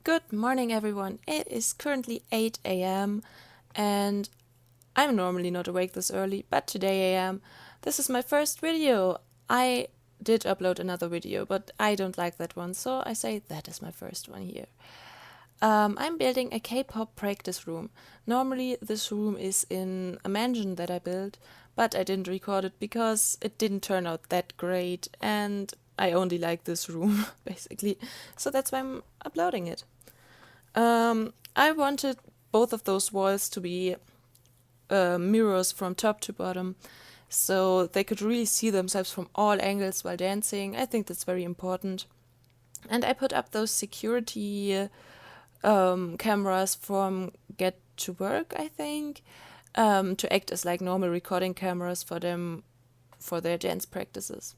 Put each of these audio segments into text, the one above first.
Good morning, everyone. It is currently 8 a.m. and I'm normally not awake this early, but today I am. This is my first video. I did upload another video, but I don't like that one, so I say that is my first one here. I'm building a K-pop practice room. Normally this room is in a mansion that I built, but I didn't record it because it didn't turn out that great and I only like this room basically, so that's why I'm uploading it. I wanted both of those walls to be mirrors from top to bottom, so they could really see themselves from all angles while dancing. I think that's very important. And I put up those security cameras from Get to Work, I think, to act as like normal recording cameras for them for their dance practices.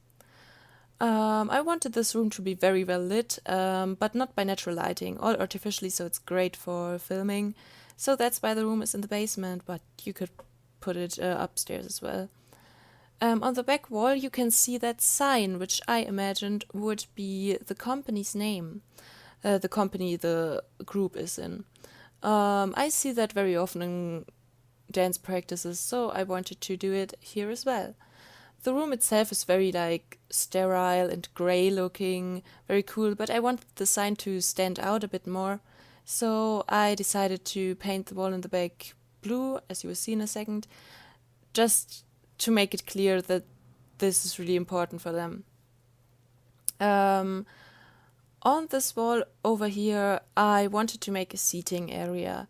I wanted this room to be very well lit, but not by natural lighting, all artificially, so it's great for filming. So that's why the room is in the basement, but you could put it upstairs as well. On the back wall you can see that sign, which I imagined would be the company's name, the company the group is in. I see that very often in dance practices, so I wanted to do it here as well. The room itself is very like sterile and grey looking, very cool, but I wanted the sign to stand out a bit more, so I decided to paint the wall in the back blue, as you will see in a second, just to make it clear that this is really important for them. On this wall over here I wanted to make a seating area.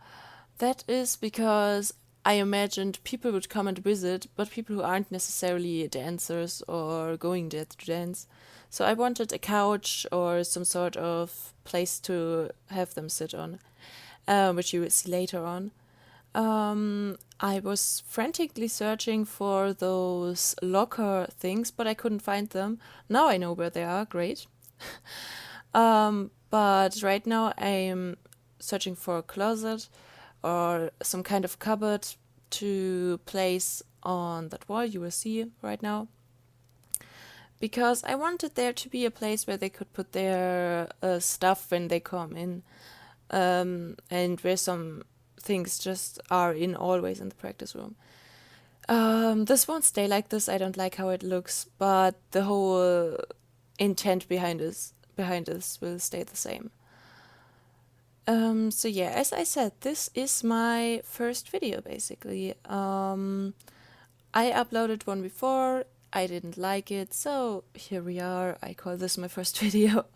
That is because I imagined people would come and visit, but people who aren't necessarily dancers or going there to dance. So I wanted a couch or some sort of place to have them sit on, which you will see later on. I was frantically searching for those locker things, but I couldn't find them. Now I know where they are, great. But right now I'm searching for a closet or some kind of cupboard to place on that wall you will see right now, because I wanted there to be a place where they could put their stuff when they come in, and where some things just are in always in the practice room. This won't stay like this, I don't like how it looks, but the whole intent behind this will stay the same. So yeah, as I said, this is my first video basically. I uploaded one before, I didn't like it, so here we are. I call this my first video.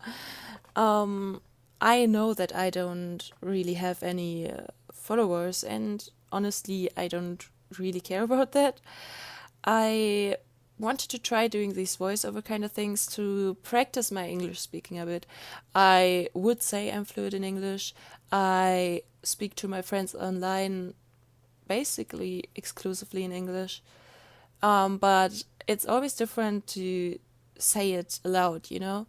I know that I don't really have any followers, and honestly I don't really care about that. I wanted to try doing these voiceover kind of things to practice my English speaking a bit. I would say I'm fluent in English. I speak to my friends online basically exclusively in English. But it's always different to say it aloud, you know?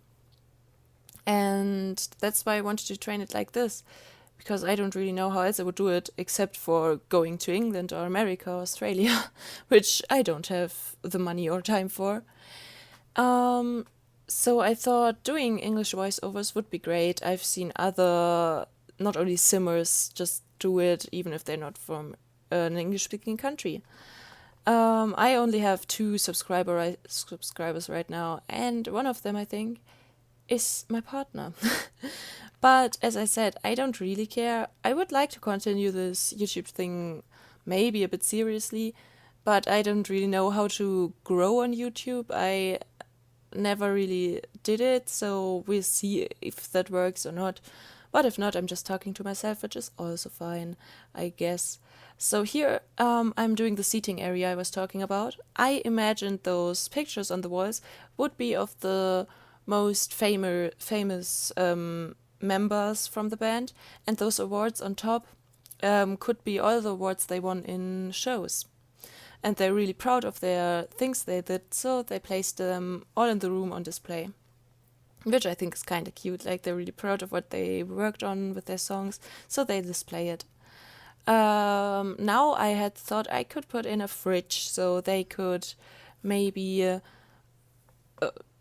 And that's why I wanted to train it like this, because I don't really know how else I would do it except for going to England or America or Australia, which I don't have the money or time for. So I thought doing English voiceovers would be great. I've seen other, not only simmers, just do it even if they're not from an English-speaking country. I only have 2 subscribers right now, and one of them, I think, is my partner. But as I said, I don't really care. I would like to continue this YouTube thing maybe a bit seriously, but I don't really know how to grow on YouTube. I never really did it, so we'll see if that works or not. But if not, I'm just talking to myself, which is also fine, I guess. So here I'm doing the seating area I was talking about. I imagined those pictures on the walls would be of the most famous members from the band, and those awards on top could be all the awards they won in shows. And they're really proud of their things they did, so they placed them all in the room on display, which I think is kind of cute. Like, they're really proud of what they worked on with their songs, so they display it. Now I had thought I could put in a fridge, so they could maybe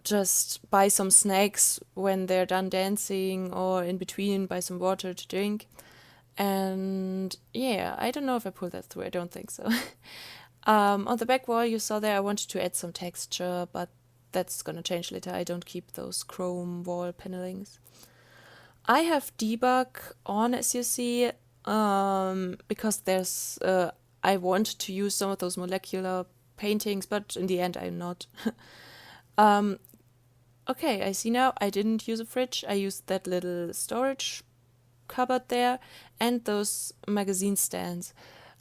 just buy some snacks when they're done dancing, or in between buy some water to drink. And yeah, I don't know if I pulled that through. I don't think so. On the back wall you saw there, I wanted to add some texture, but that's gonna change later. I don't keep those chrome wall panelings. I have debug on, as you see, because I want to use some of those molecular paintings, but in the end I'm not. um, okay, I see now I didn't use a fridge. I used that little storage cupboard there and those magazine stands.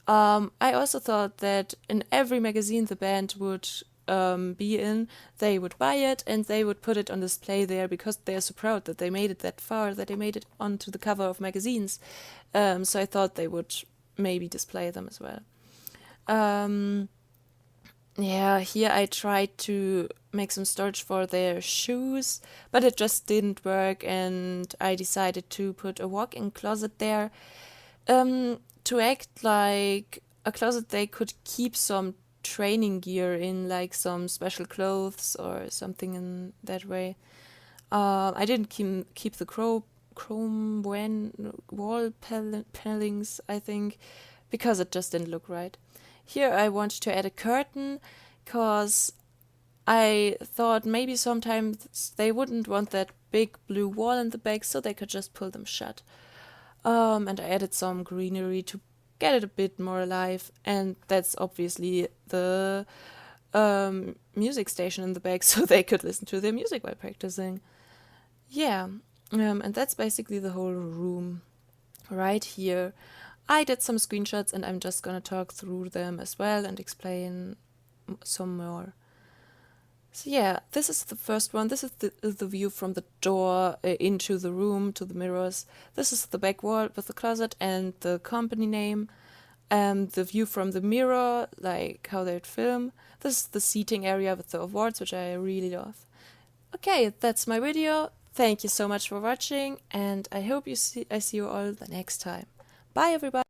I also thought that in every magazine the band would be in, they would buy it and they would put it on display there, because they're so proud that they made it that far, that they made it onto the cover of magazines. So I thought they would maybe display them as well. Yeah, here I tried to make some storage for their shoes, but it just didn't work, and I decided to put a walk-in closet there, to act like a closet they could keep some training gear in, like some special clothes or something in that way. I didn't keep the chrome wall panelings, I think, because it just didn't look right. Here I wanted to add a curtain, because I thought maybe sometimes they wouldn't want that big blue wall in the back, so they could just pull them shut. And I added some greenery to get it a bit more alive, and that's obviously the music station in the back, so they could listen to their music while practicing. Yeah, and that's basically the whole room right here. I did some screenshots and I'm just gonna talk through them as well and explain some more. So yeah, this is the first one. This is the view from the door into the room, to the mirrors. This is the back wall with the closet and the company name. The view from the mirror, like how they'd film. This is the seating area with the awards, which I really love. Okay, that's my video. Thank you so much for watching, and I hope I see you all the next time. Bye, everybody.